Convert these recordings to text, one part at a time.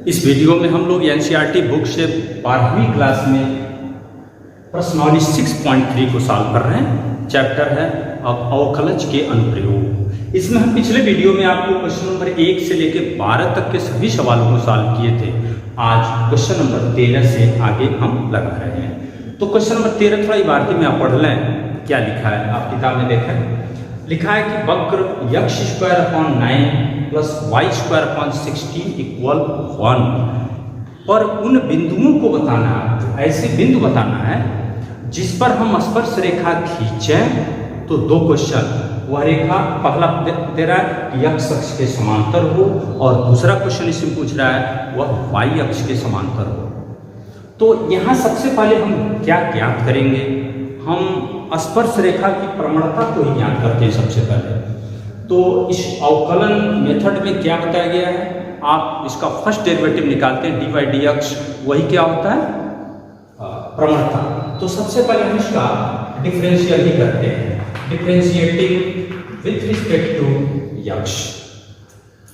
इस वीडियो में हम लोग एनसीईआरटी बुक से 12वीं क्लास में प्रश्नावली 6.3 को सॉल्व कर रहे हैं। चैप्टर है अवकलज के अनुप्रयोग। इसमें हम पिछले वीडियो में आपको क्वेश्चन नंबर 1 से लेकर 12 तक के सभी सवालों को सॉल्व किए थे। आज क्वेश्चन नंबर 13 से आगे हम लगा रहे हैं। तो क्वेश्चन नंबर 13 थोड़ा इबारती में आप पढ़ लें, क्या लिखा है आप किताब में देखें। लिखा है कि वक्र x² प्लस y² इक्वल 1 पर उन बिंदुओं को बताना है, ऐसे बिंदु बताना है जिस पर हम स्पर्श रेखा खींचें। तो दो क्वेश्चन, वह रेखा पहला दे रहा है कि x अक्ष के समांतर हो और दूसरा क्वेश्चन इसमें पूछ रहा है वह y अक्ष के समांतर हो। तो यहाँ सबसे पहले हम क्या ज्ञात करेंगे, हम स्पर्श रेखा की प्रवणता को ही ज्ञात करते हैं सबसे पहले। तो इस अवकलन मेथड में क्या बताया गया है, आप इसका फर्स्ट डेरिवेटिव निकालते हैं dy/dx, वही क्या होता है प्रवणता। तो सबसे पहले हम इसका डिफरेंशियल ही करते हैं, differentiating with respect to x।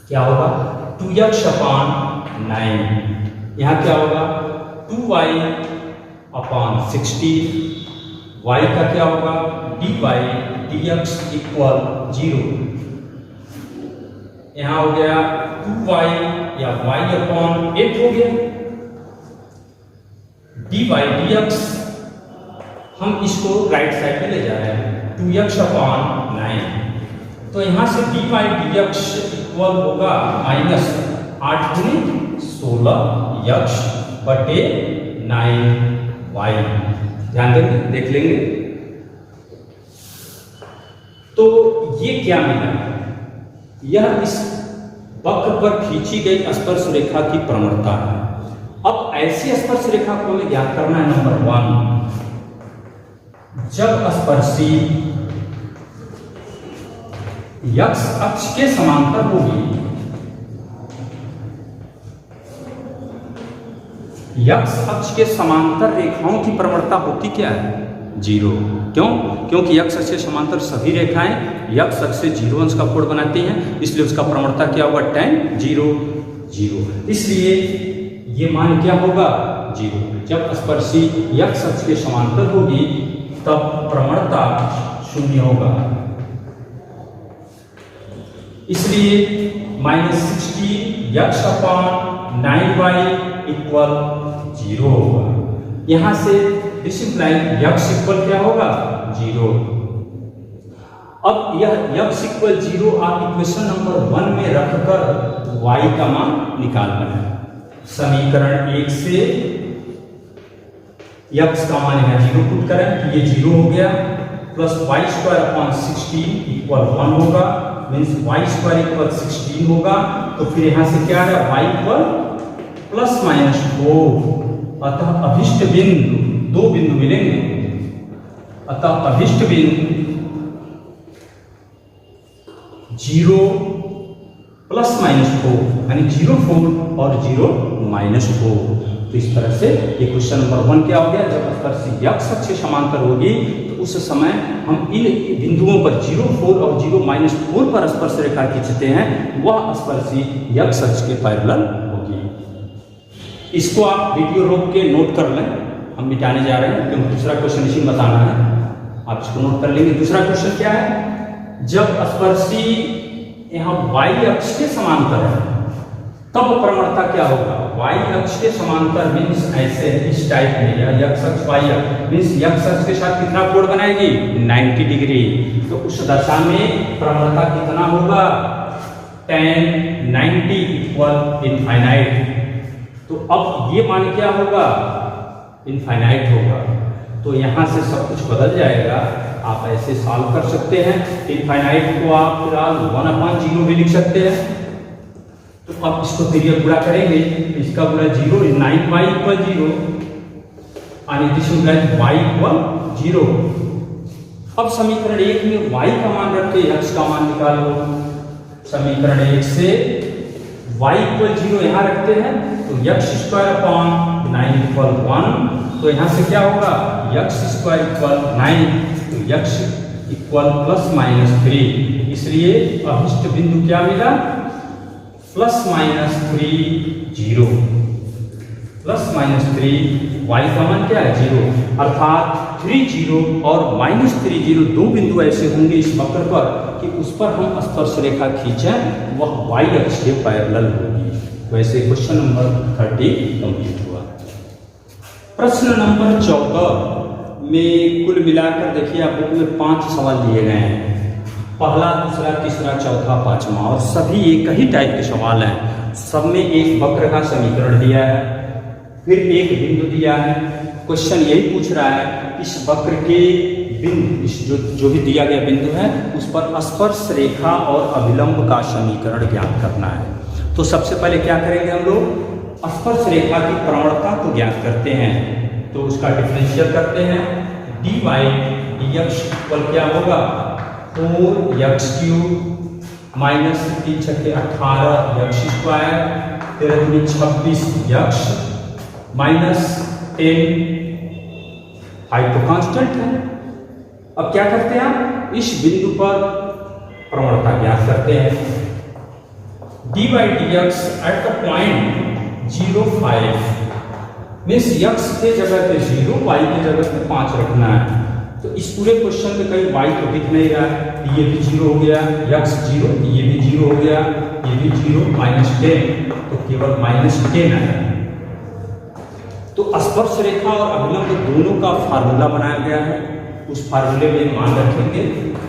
क्या होगा 2x/9, यहाँ क्या होगा 2y/60, y का क्या होगा dy/dx इक्वल 0। यहाँ हो गया 2y या y/8 हो गया। dy/dx हम इसको राइट साइड पे ले जा रहे हैं 2x/9। तो यहाँ से dy/dx इक्वल होगा -8 × 16x/9y। ध्यान देंगे, देख लेंगे। तो ये क्या मिला, यह इस वक्र पर खींची गई स्पर्श रेखा की प्रवणता है। अब ऐसी स्पर्श रेखा को हमें ज्ञात करना है नंबर 1, जब स्पर्शी x अक्ष के समांतर होगी, x अक्ष के समांतर रेखाओं की प्रवणता होती क्या है 0। क्यों? क्योंकि x अक्ष के समांतर सभी रेखाएं x अक्ष से 0 अंश का कोण बनाती हैं, इसलिए उसका प्रवणता क्या होगा tan 0 0। इसलिए ये मान क्या होगा 0। जब स्पर्शी x अक्ष के समांतर होगी तब प्रवणता 0 होगा। इसलिए -16x/9y इक्वल 0 होगा। यहां से दिस इंप्लाइज x इक्वल क्या होगा 0। अब यह x इक्वल 0 आप इक्वेशन नंबर 1 में रखकर y का मान निकालना है। समीकरण 1 से x का मान यहाँ 0 पुट करें तो ये 0 हो गया, प्लस y² इक्वल 1 होगा, मीन्स y² इक्वल 16 होगा। तो फिर यहाँ से क्या है y इक्वल ±4। अतः अभिष्ट बिंदु, दो बिंदु मिलेंगे, अतः अभिष्ट बिंदु 0 ±4 यानी 0 4 और 0 -4। तो इस तरह से ये क्वेश्चन नंबर 1 क्या हो गया, जब स्पर्शी x अक्ष के समांतर होगी तो उस समय हम इन बिंदुओं पर 0 4 और 0 -4 पर स्पर्श रेखा खींचते हैं, वह स्पर्शी x अक्ष के पैरेलल होगी। इसको आप वीडियो रोक के नोट कर लें, हम मिटाने जा रहे हैं क्योंकि दूसरा क्वेश्चन इसी में बताना है, आप इसको नोट कर लेंगे। दूसरा क्वेश्चन क्या है, जब स्पर्शी यहाँ y अक्ष के समांतर है तब प्रवणता क्या होगा, y अक्ष के समांतर मीन्स ऐसे इस टाइप में, या x अक्ष y अक्ष मीन्स x अक्ष के साथ कितना कोण बनाएगी 90 डिग्री। तो उस दशा में प्रवणता कितना होगा tan 90 इक्वल इनफाइनाइट। तो अब ये मान क्या होगा इनफाइनाइट होगा। तो यहाँ से सब कुछ बदल जाएगा, आप ऐसे सॉल्व कर सकते हैं। इनफाइनाइट को आप फिलहाल 1/0 भी लिख सकते हैं। तो अब इसको फिर ये गुणा करेंगे, इसका गुणा 0, 9y इक्वल 0 और दिस इंप्लाइज y इक्वल 0। अब समीकरण 1 में y का मान रख के x का मान निकालो। समीकरण 1 से y इक्वल 0 यहाँ रखते हैं तो x² इक्वल 1। तो यहाँ से क्या होगा x² इक्वल 9, तो x इक्वल ±3। इसलिए अभिष्ट बिंदु क्या मिला plus minus 3 0, plus minus 3 y का मान क्या है 0, अर्थात 3 0 और माइनस 3 0 दो बिंदु ऐसे होंगे इस वक्र पर कि उस पर हम स्पर्श रेखा खींचें, वह y अक्ष के पैरेलल होगी। वैसे क्वेश्चन नंबर 30 कंप्लीट हुआ। प्रश्न नंबर 14 में कुल मिलाकर देखिए आप बुक में 5 सवाल दिए गए हैं, पहला, दूसरा, तीसरा, चौथा, पांचवा, और सभी एक ही टाइप के सवाल हैं। सब में एक वक्र का समीकरण दिया है, फिर एक बिंदु दिया है। क्वेश्चन यही पूछ रहा है इस वक्र के बिंदु, इस जो भी दिया गया बिंदु है उस पर स्पर्श रेखा और अभिलंब का समीकरण ज्ञात करना है। तो सबसे पहले क्या करेंगे हम लोग, स्पर्श रेखा की प्रवणता को ज्ञात करते हैं। तो उसका डिफरेंशियल करते हैं, dy dx इक्वल क्या होगा 4x³ माइनस 3 छक्के 18x² 13 दूनी 26x माइनस 10, हाइट तो कांस्टेंट है। अब क्या करते हैं आप, इस बिंदु पर प्रवणता ज्ञात करते हैं। dy dx eight the point 0 5 means x के जगह पे 0, y के जगह पे 5 रखना है। तो इस पूरे क्वेश्चन में कहीं y तो दिख नहीं रहा है, ये भी 0 हो गया, x 0, ये भी 0 हो गया, ये भी 0, माइनस 10, तो केवल माइनस 10 है। तो स्पर्श रेखा और अभिलंब दोनों का फार्मूला बनाया गया है, उस फार्मूले में मान रखेंगे,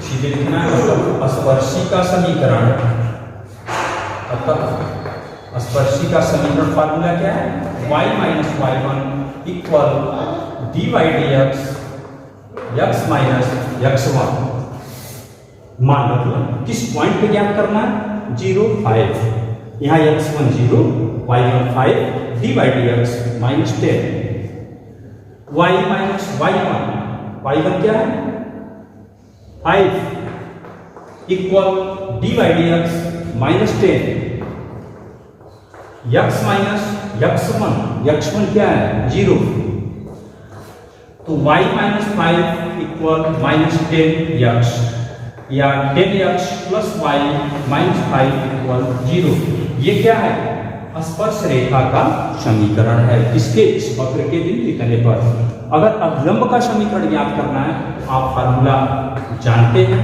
सीधे लिखना है, मतलब स्पर्शी का समीकरण, अतः स्पर्शी का समीकरण फार्मूला क्या है, y minus y1 equal dy dx x minus x1। मान मतलब किस पॉइंट पे ज्ञात करना है, 0 5, यहाँ x1 0, y1 5, dy dx minus 10, y minus y1 क्या है 5 equal dy dx minus 10, x minus x1 क्या है 0, तो y minus 5 equal minus 10x या 10x plus y minus 5 equal 0। ये क्या है, स्पर्श रेखा का समीकरण है, किसके, इस वक्र के बिंदु तले पर। अगर अभिलंब का समीकरण ज्ञात करना है, आप फार्मूला जानते हैं,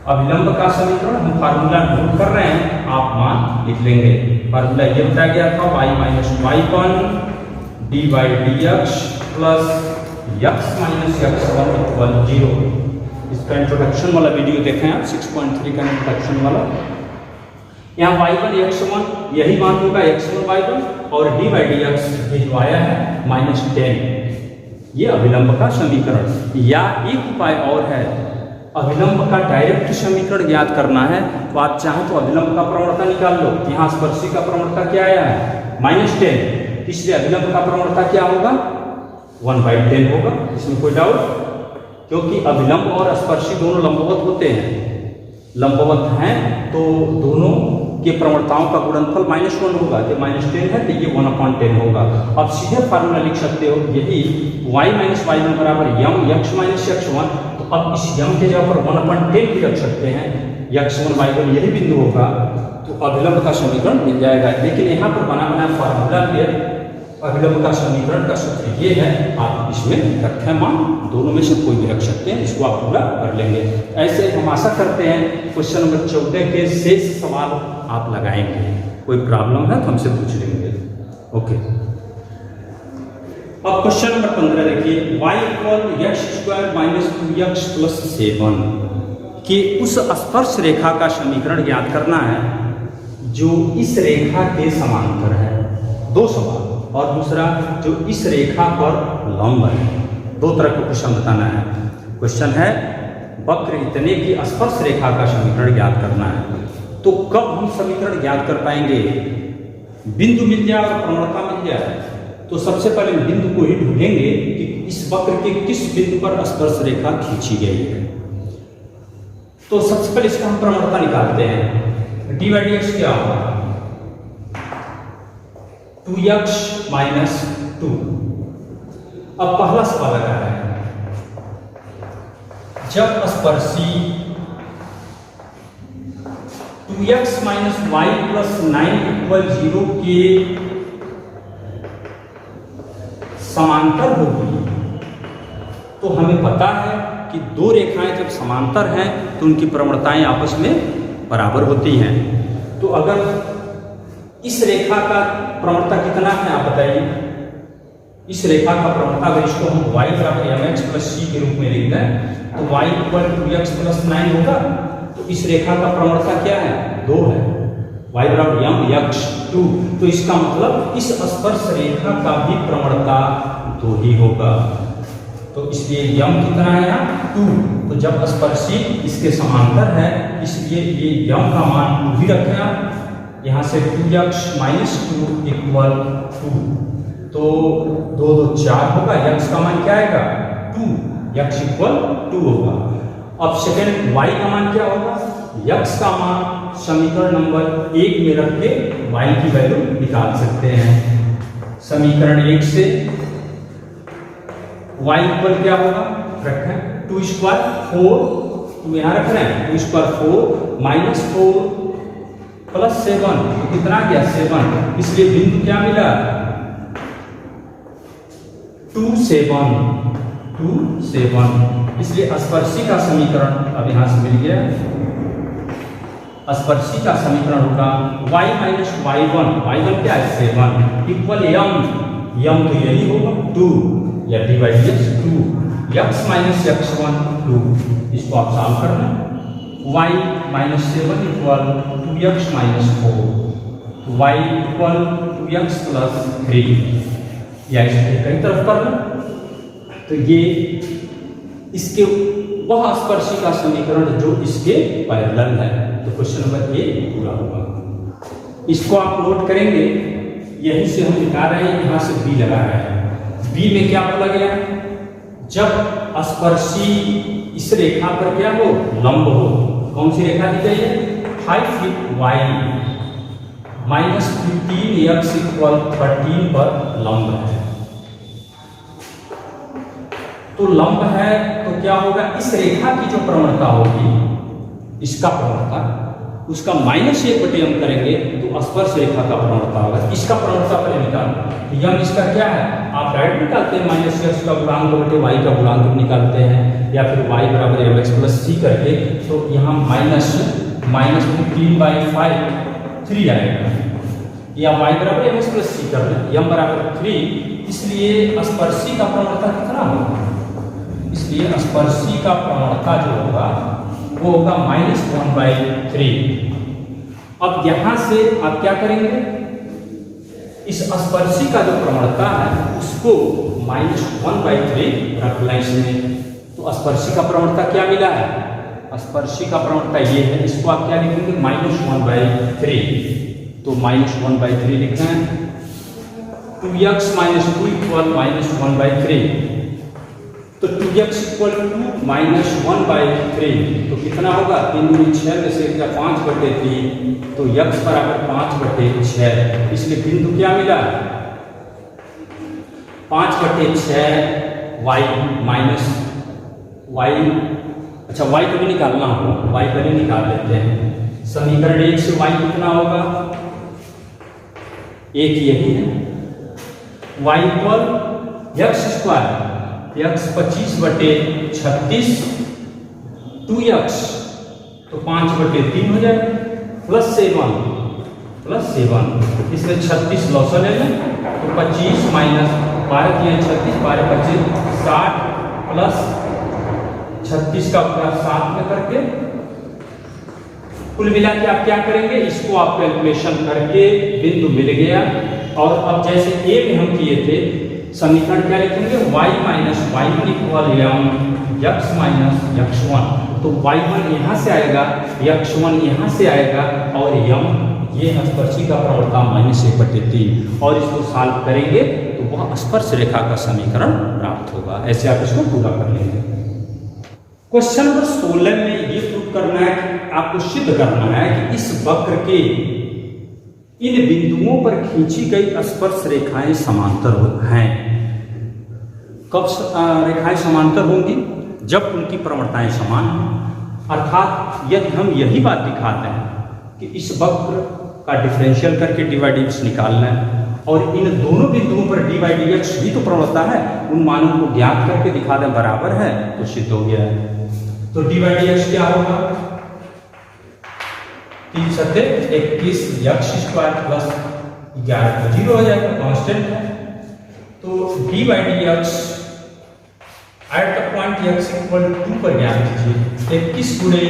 अभिलंब का समीकरण हम फार्मूला नोट कर रहे हैं, आप मान लिख लेंगे। फार्मूला ये बताया गया था, y minus y1 dy dx plus x minus x1 equal 0। इसका इंट्रोडक्शन वाला वीडियो देखें आप, 6.3 का इंट्रोडक्शन वाला। यहाँ y1 x1 यही मान होगा, x1 y1, और dy dx ये जो आया है माइनस 10, ये अभिलंब का समीकरण। या एक उपाय और है, अभिलंब का डायरेक्ट समीकरण ज्ञात करना है, तो आप चाहें तो अभिलंब का प्रवणता निकाल लो। यहाँ स्पर्शी का प्रवणता क्या आया है माइनस 10, इसलिए अभिलंब का प्रवणता क्या होगा 1/10 होगा, इसमें कोई डाउट, क्योंकि अभिलंब और स्पर्शी दोनों लंबवत होते हैं, लंबवत हैं तो दोनों के प्रवणताओं का गुणनफल -1 होगा, तो -10 है तो ये 1/10 होगा। अब सीधे फार्मूला लिख सकते हो, यही y माइनस y1 बराबर यम x माइनस x1, तो अब इस यम के जगह पर 1/10 भी रख सकते हैं, x1 y1 यही बिंदु होगा, तो अभिलंब का समीकरण मिल जाएगा। लेकिन यहाँ पर बना बनाया फार्मूला में अभिलंब का समीकरण का सूत्र ये है, आप इसमें रखें मान, दोनों में से कोई भी रख सकते हैं, इसको आप पूरा कर लेंगे। ऐसे हम आशा करते हैं क्वेश्चन नंबर 14 के शेष सवाल आप लगाएंगे, कोई प्रॉब्लम है तो हमसे पूछ लेंगे। ओके, अब क्वेश्चन नंबर 15 देखिए, y equal x² minus 2x plus 7 कि उस स्पर्श रेखा का समीकरण ज्ञात करना है जो इस रेखा के समांतर है, दो सवाल, और दूसरा जो इस रेखा पर लंब है। दो तरह का क्वेश्चन बताना है। क्वेश्चन है वक्र इतने की स्पर्श रेखा का समीकरण ज्ञात करना है। तो कब हम समीकरण ज्ञात कर पाएंगे, बिंदु मिल जाए और प्रवणता मिल जाए, तो सबसे पहले बिंदु को ही ढूंढेंगे कि इस वक्र के किस बिंदु पर स्पर्श रेखा खींची गई है। तो सबसे पहले इसका हम प्रवणता निकालते हैं, dy dx क्या होगा 2x माइनस 2। अब पहला सवाल लगा है, जब स्पर्शी 2x minus y plus 9 equal 0 के समांतर होगी। तो हमें पता है कि दो रेखाएं जब समांतर हैं तो उनकी प्रवणताएं आपस में बराबर होती हैं। तो अगर इस रेखा का प्रवणता कितना है आप बताइए। इस रेखा का प्रवणता अगर इसको हम y बराबर mx प्लस c के रूप में लिख दें तो y इक्वल 2x प्लस 9 होगा। तो इस रेखा का प्रवणता क्या है? 2 है। y बराबर mx 2। तो इसका मतलब इस स्पर्श रेखा का भी प्रवणता 2 ही होगा। तो इसलिए यम कितना है यहाँ 2। तो जब स्पर्शी इसके समांतर है इसलिए ये यम का मान 2 ही रखें आप। यहाँ से 2x माइनस 2 इक्वल 2। तो 2 2 4 होगा। यक्स का मान क्या आएगा 2। यक्स इक्वल 2 होगा। अब सेकेंड y का मान क्या होगा? यक्स का मान समीकरण नंबर 1 में रख के y की वैल्यू निकाल सकते हैं। समीकरण 1 से y इक्वल क्या होगा? रखें 2 स्क्वायर 4। तो यहाँ रख रहे हैं 2 स्क्वायर 4 माइनस 4 प्लस 7। तो कितना गया 7। इसलिए बिंदु क्या मिला 2 7। 2 7। इसलिए स्पर्शी का समीकरण अब यहाँ से मिल गया। स्पर्शी का समीकरण होगा y माइनस y1 क्या है 7 इक्वल यम तो यही होगा 2 या डिवाइड 2 x माइनस x1 2। इसको आप सॉल्व कर लें। y minus 7 equal 2x minus 4। तो y इक्वल 2x प्लस 3 या इसको कई तरफ कर लें। तो ये इसके वह स्पर्शी का समीकरण जो इसके पैरेलल है। तो क्वेश्चन नंबर ए पूरा होगा। इसको आप नोट करेंगे। यहीं से हम निकाल रहे हैं, यहाँ से बी लगा रहे हैं। बी में क्या बोला गया? जब स्पर्शी इस रेखा पर क्या हो लंब हो। कौन सी रेखा दी गई है? 5 feet y minus 15x equal 13 पर लंब है। तो लंब है तो क्या होगा? इस रेखा की जो प्रवणता होगी इसका प्रवणता उसका -1 बटे हम करेंगे तो स्पर्श रेखा का प्रवणता होगा। इसका प्रवणता पहले निकाल। यम इसका क्या है? आप डायरेक्ट निकालते हैं -x का गुणांक बटे y का गुणांक निकालते हैं या फिर y बराबर mx प्लस c करके। तो यहाँ माइनस 15/5 3 आएगा या y बराबर mx प्लस c कर लें। यम बराबर 3। इसलिए स्पर्शी का प्रवणता कितना होगा? इसलिए स्पर्शी का प्रवणता जो होगा वो होगा -1/3। अब यहां से आप क्या करेंगे? इस स्पर्शी का जो प्रवणता है उसको -1/3 रख लें इसमें। तो स्पर्शी का प्रवणता क्या मिला है? स्पर्शी का प्रवणता ये है। इसको आप क्या लिखेंगे? -1/3। तो -1/3 लिखें। 2x minus 2 equal -1/3। तो 2x इक्वल 2 माइनस 1/3। तो कितना होगा? 3 दूनी 6 में से 5/3। तो x बराबर 5/6। इसलिए बिंदु क्या मिला? 5/6 y माइनस y। अच्छा y को भी निकालना होगा। y पहले निकाल लेते हैं। समीकरण 1 से y कितना होगा? 1 यही है। y equal x square x 25/36 2x तो 5/3 हो जाए प्लस 7 इसमें 36 लॉसन ले लें। तो 25 माइनस 12 किया 36 12 25 60 प्लस 36 का पूरा 7 में करके कुल मिला के आप क्या करेंगे? इसको आप कैलकुलेशन करके बिंदु मिल गया। और अब जैसे ए में हम किए थे समीकरण क्या लिखेंगे? y minus y1 equal x minus x1। तो y1 यहाँ से आएगा x1 यहाँ से आएगा और यम ये स्पर्शी का प्रवणता -1/3। और इसको सॉल्व करेंगे तो वह स्पर्श रेखा का समीकरण प्राप्त होगा। ऐसे आप इसको पूरा कर लेंगे। क्वेश्चन नंबर 16 में ये प्रूव करना है कि आपको सिद्ध करना है कि इस वक्र के इन बिंदुओं पर खींची गई स्पर्श रेखाएं समांतर हैं। कब रेखाएं समांतर होंगी? जब उनकी प्रवणताएं समान हों। अर्थात यदि हम यही बात दिखाते हैं कि इस वक्र का डिफरेंशियल करके डी बाई डी एक्स निकालना है और इन दोनों बिंदुओं पर डी बाई डी एक्स भी तो प्रवणता है, उन मानों को ज्ञात करके दिखा दें बराबर है तो सिद्ध हो गया है। तो डी बाई डी एक्स क्या होगा, 3 सत्ते 21 एक्स स्क्वायर प्लस 11 तो 0 हो जाएगा, कांस्टेंट है। तो d by d x at the point x equal 2 पर ज्ञात कीजिए। 21 गुणे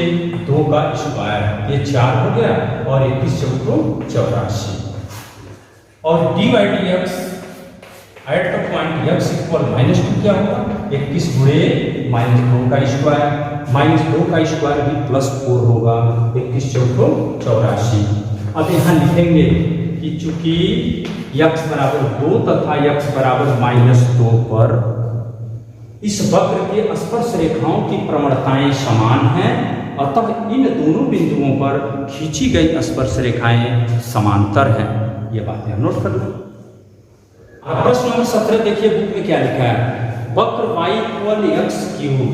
2 का स्क्वायर ये 4 हो गया और 21 चौको 84 और D by d x at the point x equal -2 क्या होगा, 21 गुणे -2 का स्क्वायर, -2 का स्क्वायर भी +4 होगा, 21 चौको 84। अब यहाँ लिखेंगे कि चूंकि x बराबर 2 तथा x बराबर -2 पर इस वक्र के स्पर्श रेखाओं की प्रवणताएं समान हैं, अतः इन दोनों बिंदुओं पर खींची गई स्पर्श रेखाएं समांतर हैं। ये बातें नोट कर लो। अब प्रश्न नंबर 17 देखिए बुक में क्या लिखा है, वक्र y इक्वल एक्स क्यूब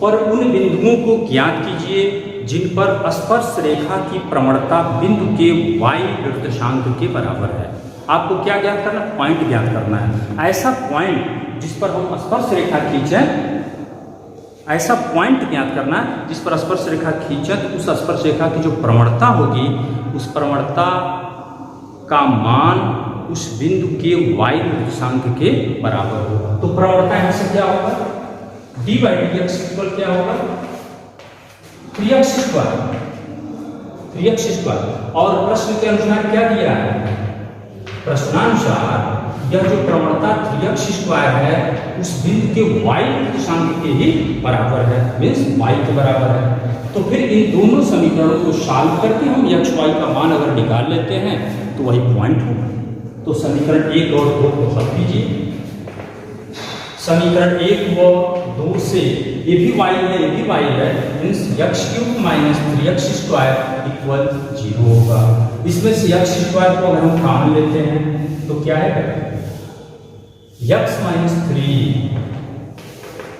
पर उन बिंदुओं को ज्ञात कीजिए जिन पर स्पर्श रेखा की प्रवणता बिंदु के y निर्देशांक के बराबर है। आपको क्या ज्ञात करना, पॉइंट ज्ञात करना है। ऐसा पॉइंट जिस पर हम स्पर्श रेखा खींचें, ऐसा पॉइंट ज्ञात करना है जिस पर स्पर्श रेखा खींचें तो उस स्पर्श रेखा की जो प्रवणता होगी उस प्रवणता का मान उस बिंदु के y निर्देशांक के बराबर होगा। तो प्रवणता यहाँ से क्या होगा, d by d x equal क्या होगा, 3x स्क्वायर, 3x स्क्वायर। और प्रश्न के अनुसार क्या दिया है, प्रश्नानुसार यह जो प्रवणता 3x स्क्वायर है उस बिंदु के y निर्देशांक के ही बराबर है, मीन्स y के बराबर है। तो फिर इन दोनों समीकरणों को सॉल्व करके हम x y का मान अगर निकाल लेते हैं तो वही पॉइंट होगा। तो समीकरण 1 और 2 को हल कीजिए। समीकरण 1 व 2 से ये भी y है ये भी y है, means x cube minus 3x square equal 0 होगा। इसमें से x स्क्वायर को अगर हम कॉमन लेते हैं तो क्या है, x माइनस 3,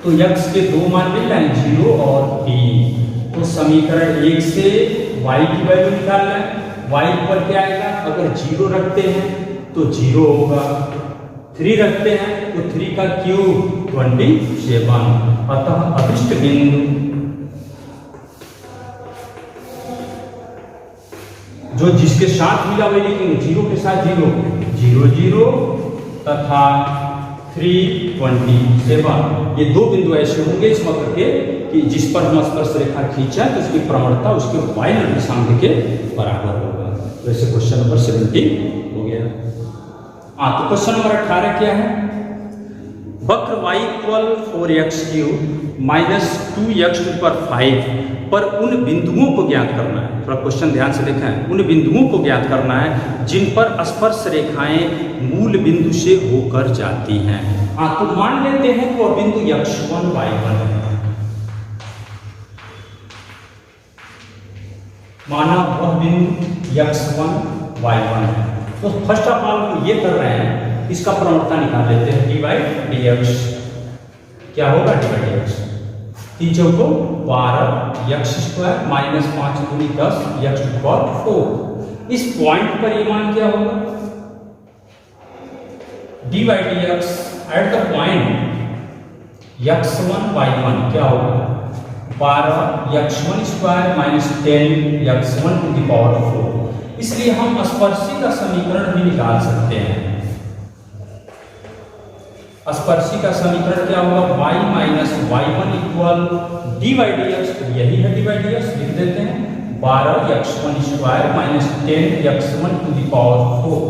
तो x के 2 मान मिल रहे हैं 0 और 3। तो समीकरण 1 से y की वैल्यू निकालना है, y पर क्या आएगा, अगर 0 रखते हैं तो 0 होगा, 3 रखते हैं तो 3 का क्यूब 27। अतः अभिष्ट बिंदु जो जिसके साथ मिला वही लिखेंगे, 0 के साथ 0 0 0 तथा 327। ये 2 बिंदु ऐसे होंगे इस वक्र के कि जिस पर हम स्पर्श रेखा खींचा तो उसकी प्रवणता उसके y निर्देशांक के बराबर होगा। तो ऐसे क्वेश्चन नंबर 17 हो गया। तो क्वेश्चन नंबर 18 क्या है, वक्र y equal 4x cube minus 2x पर 5 पर उन बिंदुओं को ज्ञात करना है। थोड़ा क्वेश्चन ध्यान से देखें, उन बिंदुओं को ज्ञात करना है जिन पर स्पर्श रेखाएं मूल बिंदु से होकर जाती हैं। तो मान लेते हैं कि वह बिंदु x1 y1 है, माना वह बिंदु x1 y1 है। तो फर्स्ट ऑफ ऑल हम ये कर रहे हैं, इसका प्रवणता निकाल लेते हैं, डी बाई डी एक्स क्या होगा, d by d x 3 choco 12 x square minus 5 दूनी 10 एक्स टू पावर 4। इस पॉइंट पर ये मान क्या होगा, d by d x at the point x1 y1 क्या होगा, 12 x1 square minus 10 x1 to the power 4। इसलिए हम स्पर्शी का समीकरण भी निकाल सकते हैं। स्पर्शी का समीकरण क्या होगा, y minus y1 equal d by d x, यही है डी बाई डी एक्स, लिख देते हैं 12 x1 square minus 10 x1 to the power 4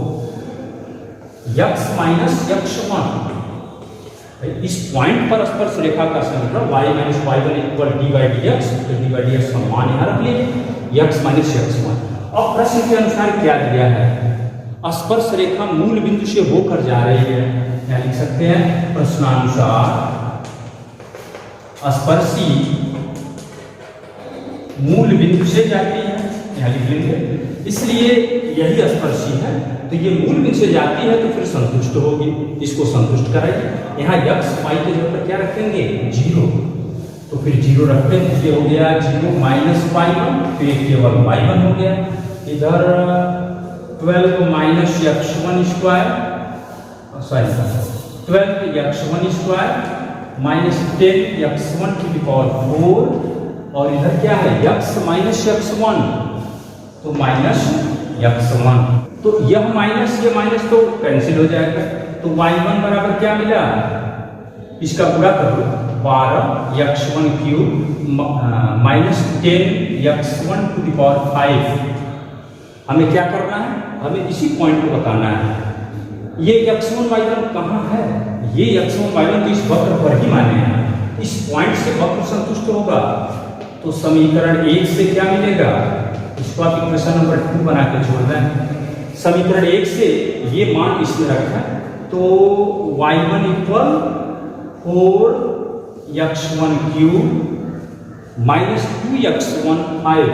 x minus x1। इस पॉइंट पर स्पर्श रेखा का समीकरण y minus y1 equal d by d x, तो डी बाई डी एक्स का मान यहाँ रख लीजिए x माइनस x1। अब प्रश्न के अनुसार क्या दिया है, स्पर्श रेखा मूल बिंदु से होकर जा रही है, क्या लिख सकते हैं, प्रश्नानुसार स्पर्शी मूल बिंदु से जाती है, यहाँ लिख लेंगे। इसलिए यही स्पर्शी है, तो ये मूल बिंदु से जाती है तो फिर संतुष्ट होगी, इसको संतुष्ट कराइए। यहाँ x y के जगह पर क्या रखेंगे, 0, तो तो फिर 0 रखते हैं, ये हो गया 0 माइनस y1, तो ये केवल y1 हो गया। इधर 12 minus x1 square, sorry 12 x1 square minus 10 x1 to the power 4, और इधर क्या है x माइनस x1, तो माइनस x1, तो यह माइनस ये माइनस तो कैंसिल हो जाएगा। तो y1 बराबर क्या मिला, इसका पूरा करो 12 x1 cube minus 10 x1 to the power 5। हमें क्या करना है, हमें इसी पॉइंट को बताना है। ये x1 y1 कहाँ है, ये x1 y1 तो इस वक्र पर ही माने हैं, इस पॉइंट से वक्र संतुष्ट होगा। तो समीकरण 1 से क्या मिलेगा, इसको आप इक्वेशन नंबर 2 बना के छोड़ दें। समीकरण 1 से ये मान इसमें रखा है, तो y1 equal 4 x1 cube minus 2 x1 5।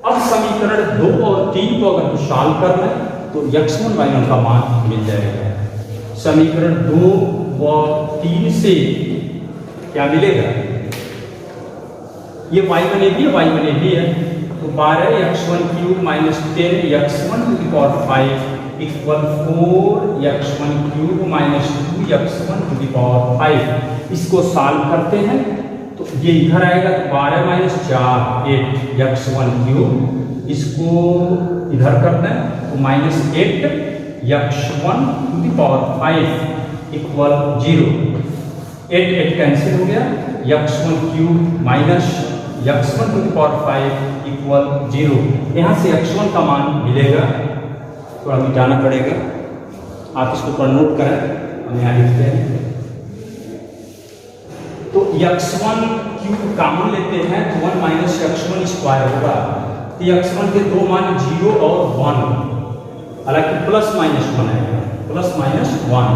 अब समीकरण 2 और 3 को अगर सॉल्व कर लें तो x1 y1 का मान मिल जाएगा। समीकरण 2 व 3 से क्या मिलेगा, ये y1 a भी है, y1 a भी है, तो 12 x1 cube minus 10 x1 to the power 5 equal 4 x1 cube minus 2 x1 to the power 5। इसको सॉल्व करते हैं तो ये इधर आएगा, तो 12 माइनस 4 8 x1 क्यूब, इसको इधर करना है तो minus 8 x1 to the power 5 equal 0। 8 cancel हो गया, x1 cube minus x1 to the power 5 equal 0। यहाँ से x1 का मान मिलेगा, थोड़ा मिटाना पड़ेगा, आप इसको थोड़ा नोट करें, हम यहाँ लिखते हैं। तो x1 क्यूब कॉमन लेते हैं तो 1 माइनस x1 स्क्वायर होगा। तो x1 के दो मान 0 और 1, हालांकि प्लस माइनस 1 है, प्लस माइनस 1,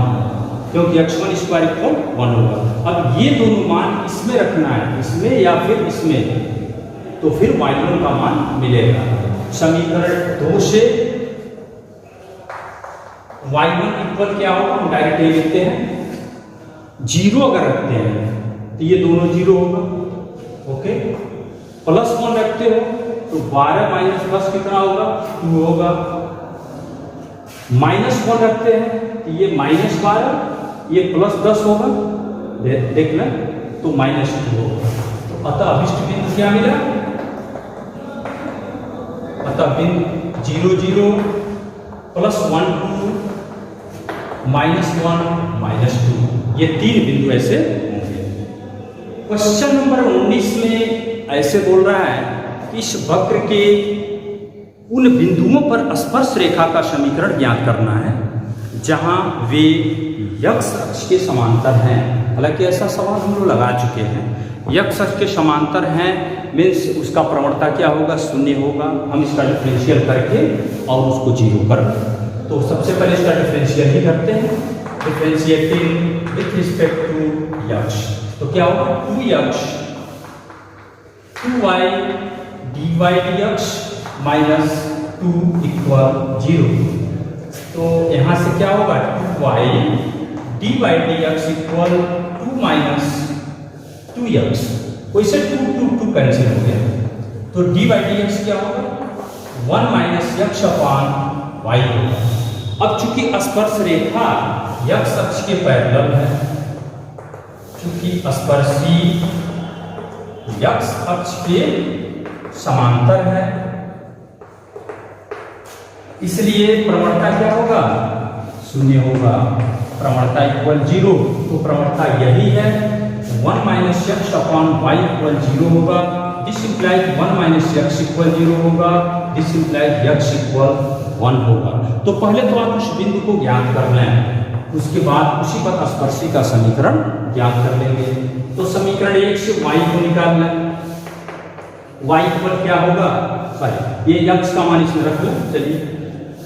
क्योंकि x1 स्क्वायर इक्वल 1 होगा। अब ये दोनों मान इसमें रखना है, इसमें या फिर इसमें, तो फिर y1 का मान मिलेगा। समीकरण 2 से y1 इक्वल क्या होगा, हम डायरेक्ट ये लिखते हैं, 0 अगर रखते हैं तो ये दोनों 0 होगा, ओके। प्लस 1 रखते हो तो 12 माइनस प्लस कितना होगा, 2 होगा। माइनस 1 रखते हैं तो ये माइनस 12, ये प्लस 10 होगा, देख लें, तो माइनस 2 होगा। तो अतः अभिष्ट बिंदु क्या मिला, अतः बिंदु 0 0 प्लस 1 2 माइनस 1 माइनस 2, ये 3 बिंदु ऐसे होंगे। क्वेश्चन नंबर 19 में ऐसे बोल रहा है कि इस वक्र के उन बिंदुओं पर स्पर्श रेखा का समीकरण ज्ञात करना है जहां वे x अक्ष के समांतर हैं। हालांकि ऐसा सवाल हम लोग लगा चुके हैं, x अक्ष के समांतर हैं मीन्स उसका प्रवणता क्या होगा, 0 होगा। हम इसका डिफरेंशियल करके और उसको 0 कर, तो सबसे पहले इसका डिफरेंशियल ही करते हैं, differentiating with respect to x, तो क्या होगा 2x 2y dy dx minus 2 equal 0। तो यहाँ से क्या होगा 2y dy dx equal 2 minus 2x, वैसे 2 कैंसिल हो गया, तो dy dx क्या होगा 1 माइनस x अपॉन y होगा। अब चूंकि स्पर्श रेखा x अक्ष के पैरेलल है, चूंकि स्पर्शी x अक्ष के समांतर है, इसलिए प्रवणता क्या होगा, 0 होगा। प्रवणता इक्वल 0, तो प्रवणता यही है, 1 minus x upon y equal 0 होगा। This implies 1 minus x equal 0 होगा, दिस इंप्लाइज x इक्वल 1 होगा। तो पहले तो आप उस बिंदु को ज्ञात कर लें, उसके बाद उसी पर स्पर्शी का समीकरण ज्ञात कर लेंगे। तो समीकरण 1 से y को निकाल लें, y इक्वल क्या होगा, सॉरी ये x का मान इसमें रख लो, चलिए।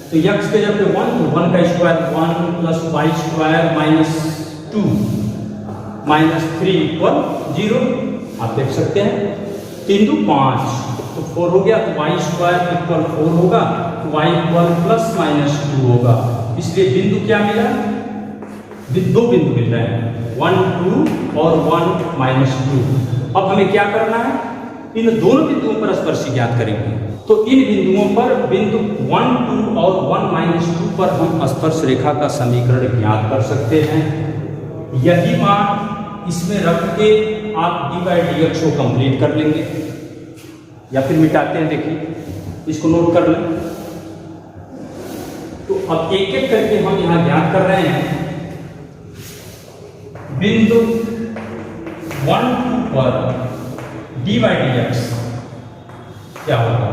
तो x के जब 1 तो 1 का square 1 plus y square minus 2 minus 3 equal 0, आप देख सकते हैं। 3 2 5 तो 4 हो गया, तो y स्क्वायर इक्वल 4 होगा, तो y इक्वल प्लस माइनस 2 होगा। इसलिए बिंदु क्या मिला, दो बिंदु मिल रहे हैं 1 2 और 1 -2। अब हमें क्या करना है, इन दोनों बिंदुओं पर स्पर्शी ज्ञात करेंगे। तो इन बिंदुओं पर बिंदु 1 2 और 1 -2 पर हम स्पर्श रेखा का समीकरण ज्ञात कर सकते हैं। यही मान इसमें रख के आप d/dx को कंप्लीट कर लेंगे, या फिर मिटाते हैं, देखिए इसको नोट कर लें। तो अब एक एक करके हम यहां ज्ञात कर रहे हैं। बिंदु 1 2 पर d/dx क्या होगा,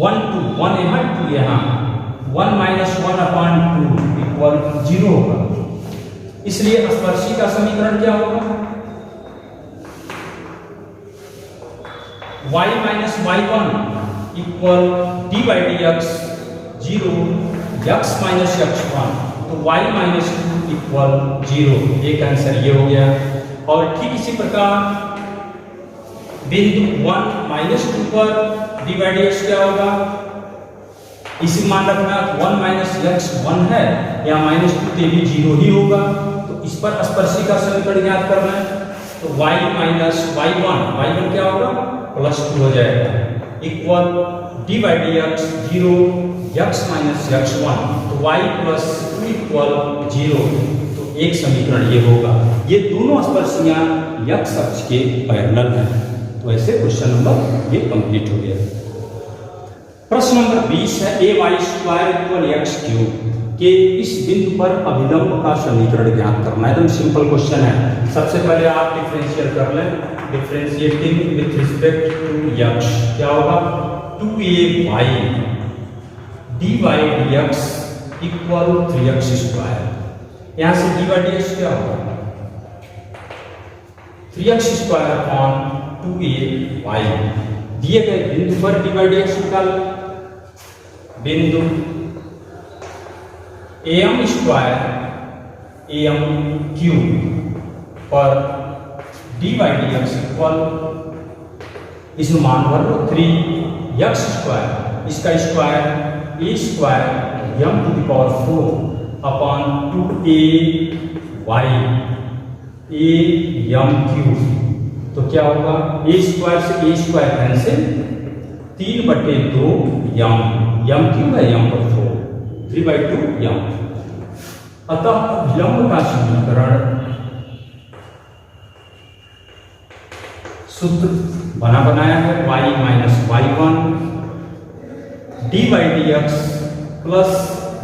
1 2 1 यहाँ 2 यहाँ 1 - 1/2 इक्वल 0 होगा। इसलिए स्पर्शी का समीकरण क्या होगा, y - y1 equal d/dx 0 x - x1, तो y - 2 इक्वल 0। एक आंसर ये हो गया। और ठीक इसी प्रकार बिंदु 1 -2 पर d/dx क्या होगा, इसी मान रखना 1 - x1 है या -2 ते भी 0 ही होगा। तो इस पर स्पर्शी का समीकरण ज्ञात करना है। तो y - y1 क्या होगा, +2 हो जाएगा इक्वल d/dx 0 x - x1, तो y +2 इक्वल 0। तो एक समीकरण ये होगा। ये दोनों स्पर्शियां x अक्ष के पैरेलल हैं। तो ऐसे क्वेश्चन नंबर ये कंप्लीट हो गया। प्रश्न नंबर 20 है ay² = x³ के इस बिंदु पर अभिलंब का समीकरण ज्ञात करना है। एकदम सिंपल क्वेश्चन है। सबसे पहले आप डिफरेंशिएट कर लें। Differentiating with respect to x क्या होगा, 2ay d/dx इक्वल 3x²। यहां से d/dx क्या होगा, 3x² 2ay। दिए गए बिंदु पर d/dx निकाल। बिंदु am² am³ पर d/dx इक्वल, इसमें मान भर लो 3x², इसका square a² m⁴ upon 2ay am³। तो क्या होगा, a² से a² कैंसिल, 3/2 m³ है m⁴ 3/2 m। अतः अभिलंब का समीकरण सूत्र बनाया है y - y1 d/dx plus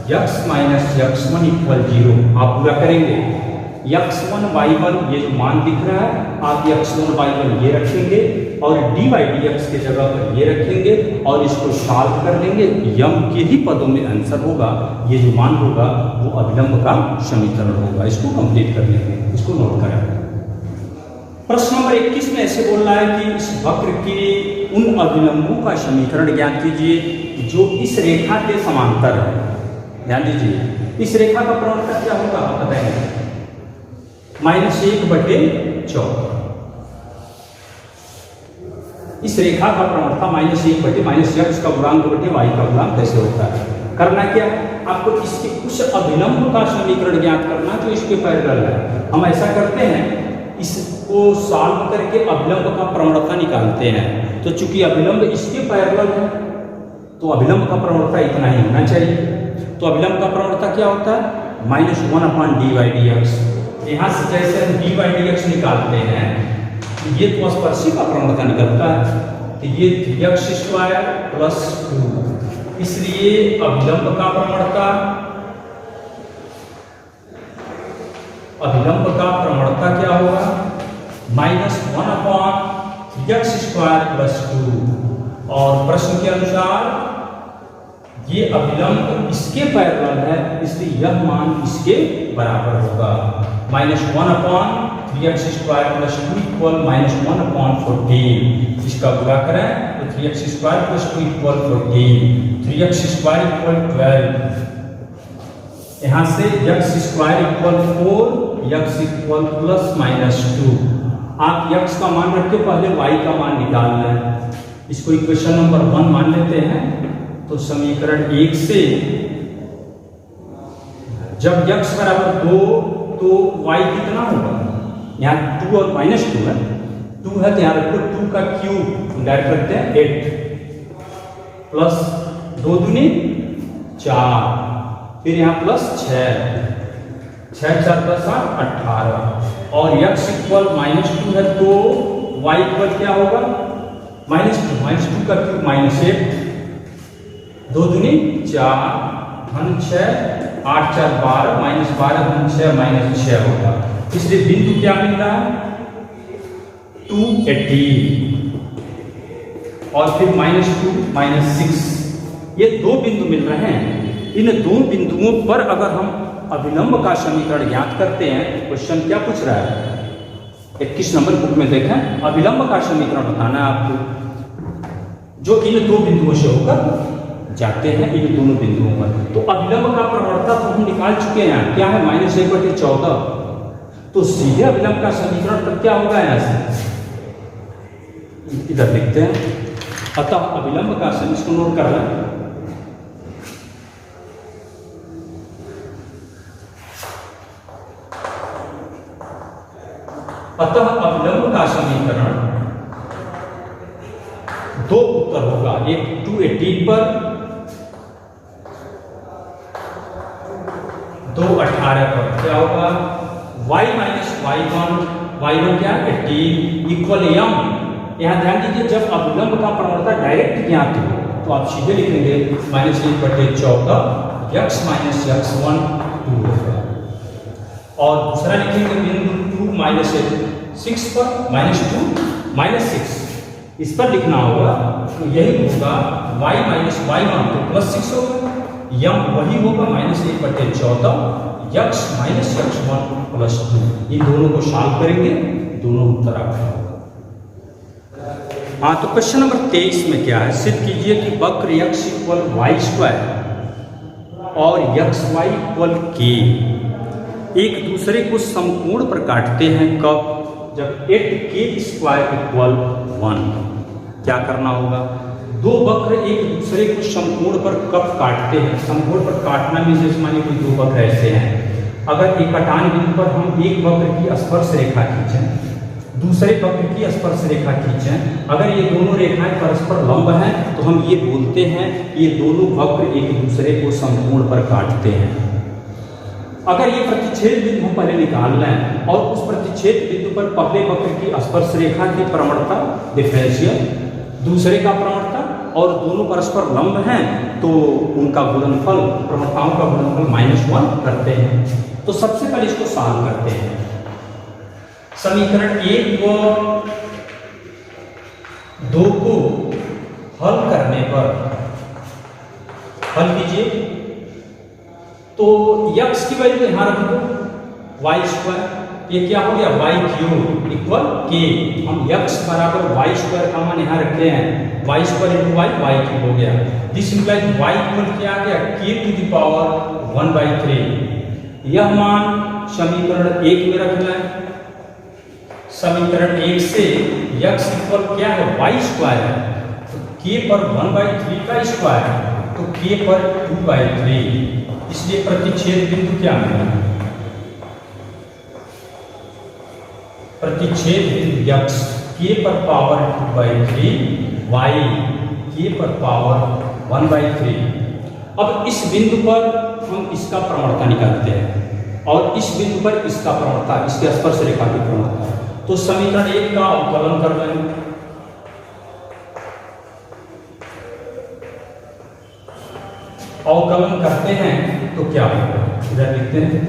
x - x1 equal 0। आप पूरा करेंगे, x1 y1 ये जो मान दिख रहा है, आप x1 y1 ये रखेंगे और d/dx के जगह पर ये रखेंगे और इसको सॉल्व कर लेंगे। यम के ही पदों में आंसर होगा। ये जो मान होगा वो अभिलंब का समीकरण होगा। इसको कंप्लीट कर लेंगे, इसको नोट करें। प्रश्न नंबर 21 में ऐसे बोल रहा है कि इस वक्र के उन अभिलंबों का समीकरण ज्ञात कीजिए जो इस रेखा के समांतर है। ध्यान दीजिए, इस रेखा का प्रवणता क्या होगा, आप बताएंगे, -1/14। इस रेखा का प्रवणता -1/- x का गुणांक बटे y का गुणांक कैसे होता है। करना क्या है, आपको इसके उस अभिलंब का समीकरण ज्ञात करना जो इसके पैरेलल है। हम ऐसा करते हैं, इसको सॉल्व करके अभिलंब का प्रवणता निकालते हैं। तो चूंकि अभिलंब इसके पैरेलल है तो अभिलंब का प्रवणता इतना ही होना चाहिए। तो अभिलंब का प्रवणता क्या होता है, -1/d/dx। यहाँ से जैसे हम d/dx निकालते हैं, ये तो स्पर्शी का प्रवणता निकलता है, तो ये 3x² + 2। इसलिए अभिलंब का प्रवणता क्या होगा, -1/3x² + 2। और प्रश्न के अनुसार ये अभिलंब इसके पैरेलल है, इसलिए यह मान इसके बराबर होगा। -1/3x² + 2 equal -1/14। इसका गुणा करें तो 3x² + 2 इक्वल 14, 3x² इक्वल 12। यहाँ से x² इक्वल 4, x इक्वल ±2। आप x का मान रख के पहले y का मान निकालना है। इसको इक्वेशन नंबर 1 मान लेते हैं। तो समीकरण 1 से जब x बराबर 2 तो y कितना होगा, यहाँ 2 और -2 है, 2 है तो यहाँ रखो 2 का क्यूब डायरेक्ट रखते हैं 8 प्लस 2 दूनी 4, फिर यहाँ प्लस 6 4 + 8 18 और x इक्वल -2 है तो y इक्वल क्या होगा -2 का क्यूब -8 2 दूनी 4 धन 6 8 4 12 -12 धन 6 -6 होगा। इसलिए बिंदु क्या मिल रहा है 280 और फिर -2 -6 ये दो बिंदु मिल रहे हैं। इन दो बिंदुओं पर अगर हम अभिलंब का समीकरण ज्ञात करते हैं, क्वेश्चन क्या पूछ रहा है 21 नंबर बुक में देखें, अभिलंब का समीकरण बताना है आपको जो इन दो बिंदुओं से होकर जाते हैं, इन दोनों बिंदुओं पर। तो अभिलंब का प्रवणता तो हम निकाल चुके हैं, क्या है -1/14, तो सीधे अभिलंब का समीकरण तब क्या होगा यहाँ से इधर लिखते हैं। अतः अभिलंब का समीकरण, इसको नोट कर लें, अतः अभिलंब का समीकरण दो उत्तर होगा, एक 280 पर 218 पर क्या होगा y - y1 क्या 80 इक्वल m। यहाँ ध्यान दीजिए जब अभिलंब का प्रवणता डायरेक्ट ज्ञात हो तो आप सीधे लिखेंगे -1/14 x - x1 2 होगा और दूसरा लिखेंगे बिंदु 2 -6 पर -2 -6 इस पर लिखना होगा, तो यही होगा y - y1 तो +6 होगा, m वही होगा -1/14 x - x1 +2। इन दोनों को सॉल्व करेंगे, दोनों उत्तर आपका होगा। हाँ, तो क्वेश्चन नंबर 23 में क्या है, सिद्ध कीजिए कि वक्र x = y² और xy = k एक दूसरे को समकोण पर काटते हैं, कब, जब 8k² = 1। क्या करना होगा, दो वक्र एक दूसरे को समकोण पर कब काटते हैं, समकोण पर काटना में जैसे मानिए कोई दो वक्र ऐसे हैं, अगर एक कटान बिंदु पर हम एक वक्र की स्पर्श रेखा खींचें, दूसरे वक्र की स्पर्श रेखा खींचें, अगर ये दोनों रेखाएं परस्पर लंब हैं तो हम ये बोलते हैं कि ये दोनों वक्र एक दूसरे को समकोण पर काटते हैं। अगर ये प्रतिच्छेद बिंदु हम पहले निकाल लें और उस प्रतिच्छेद बिंदु पर पहले वक्र की स्पर्श रेखा की प्रवणता डिफरेंशियल, दूसरे का प्रवणता और दोनों परस्पर लंब हैं तो उनका गुणनफल, प्रवणताओं का गुणनफल -1 करते हैं। तो सबसे पहले इसको सॉल्व करते हैं। समीकरण 1 व 2 को हल करने पर हल कीजिए तो x की वैल्यू यहां रख दो y², ये क्या हो गया y³ इक्वल k। हम x बराबर y² का मान यहां रखे हैं, y² × y y³ हो गया। दिस इंप्लाइज y इक्वल क्या आ गया k⁻1/3। यह मान समीकरण 1 में रखना है। समीकरण 1 से x इक्वल क्या है y² है, तो k पर 1/3 का स्क्वायर है तो k पर 2/3, इसलिए प्रतिच्छेद बिंदु क्या मिला, प्रतिच्छेद बिंदु x k पर पावर 2/3 y k पर पावर 1/3। अब इस बिंदु पर हम इसका प्रवणता निकालते हैं और इस बिंदु पर इसका प्रवणता, इसके स्पर्श रेखा की प्रवणता। तो समीकरण 1 का अवकलन कर लें, अवकलन करते हैं तो क्या होगा, इधर लिखते हैं,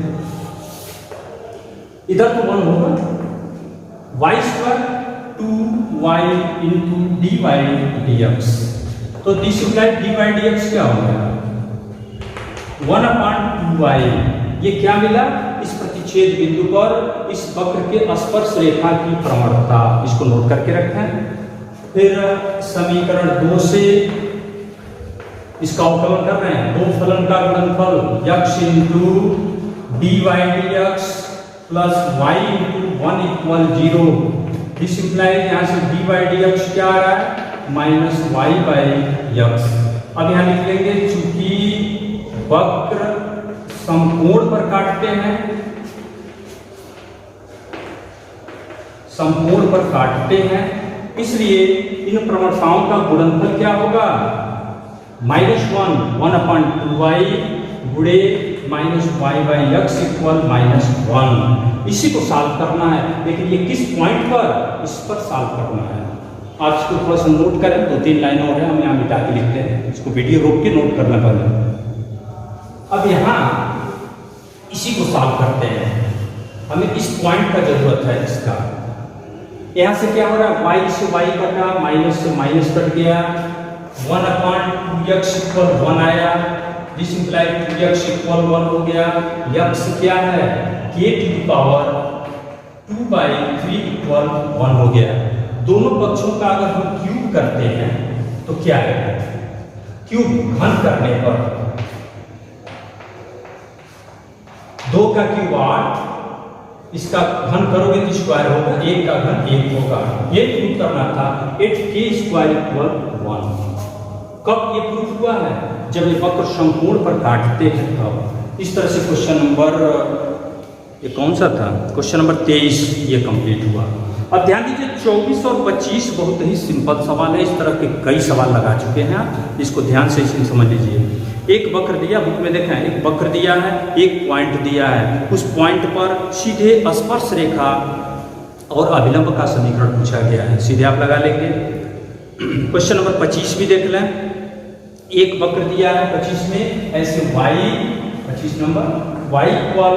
इधर तो 1 होगा, y² 2y × dy/dx, तो दिस इम्प्लाइज dy/dx क्या होगा 1/2y। ये क्या मिला, इस प्रतिच्छेद बिंदु पर इस वक्र के स्पर्श रेखा की प्रवणता, इसको नोट करके रखें। फिर समीकरण 2 से इसका अवकलन कर रहे हैं, दो फलन का गुणनफल x × dy/dx plus y × 1 = 0। This implies यहाँ से dy/dx क्या आ रहा है -y/x। अब यहाँ लिख लेंगे चूंकि वक्र समकोण पर काटते हैं, समकोण पर काटते हैं, इसलिए इन प्रवणताओं का गुणनफल क्या होगा? -1 1/2y गुणे -y/x इक्वल -1। इसी को सॉल्व करना है, लेकिन ये किस पॉइंट पर? इस पर सॉल्व करना है। आप इसको थोड़ा सा नोट करें, 2-3 लाइन और है, हम यहाँ मिटा के लिखते हैं, इसको वीडियो रोक के नोट करना पड़ेगा। अब यहाँ इसी को सॉल्व करते हैं, हमें इस पॉइंट का जरूरत है इसका। यहाँ से क्या हो रहा है? y से y कटा, माइनस से माइनस कट गया, 1/2x इक्वल 1 आया, दिस इंप्लाई 2x इक्वल 1 हो गया। x क्या है? k to the power 2/3 equal 1 हो गया। दोनों पक्षों का अगर हम क्यूब करते हैं तो क्या है? क्यूब घन करने पर 2 का क्यूब 8, इसका घन करोगे तो स्क्वायर होगा, 1 का घन 1 होगा। ये प्रूव करना था 8k² इक्वल 1। कब ये प्रूव हुआ है? जब ये वक्र समकोण पर काटते हैं तब। इस तरह से क्वेश्चन नंबर, ये कौन सा था? क्वेश्चन नंबर 23 ये कंप्लीट हुआ। अब ध्यान दीजिए 24 और 25 बहुत ही सिंपल सवाल है। इस तरह के कई सवाल लगा चुके हैं आप, इसको ध्यान से समझ लीजिए। एक वक्र दिया, बुक में देखें, एक वक्र दिया है, एक पॉइंट दिया है, उस पॉइंट पर सीधे स्पर्श रेखा और अभिलंब का समीकरण पूछा गया है, सीधे आप लगा लेंगे। क्वेश्चन नंबर 25 भी देख लें। एक वक्र दिया है 25 में, ऐसे y 25 number y equal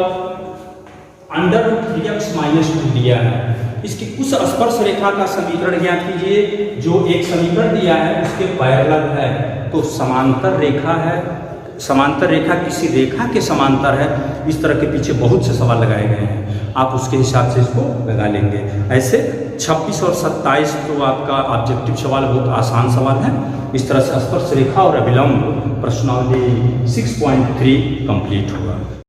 √3x - 2 दिया है। इसकी उस स्पर्श रेखा का समीकरण ज्ञात कीजिए जो एक समीकरण दिया है उसके पैरेलल है। तो समांतर रेखा है, समांतर रेखा किसी रेखा के समांतर है। इस तरह के पीछे बहुत से सवाल लगाए गए हैं, आप उसके हिसाब से इसको लगा लेंगे। ऐसे 26 और 27 तो आपका ऑब्जेक्टिव सवाल, बहुत आसान सवाल है। इस तरह से स्पर्श रेखा और अभिलंब प्रश्नावली 6.3 कंप्लीट हुआ।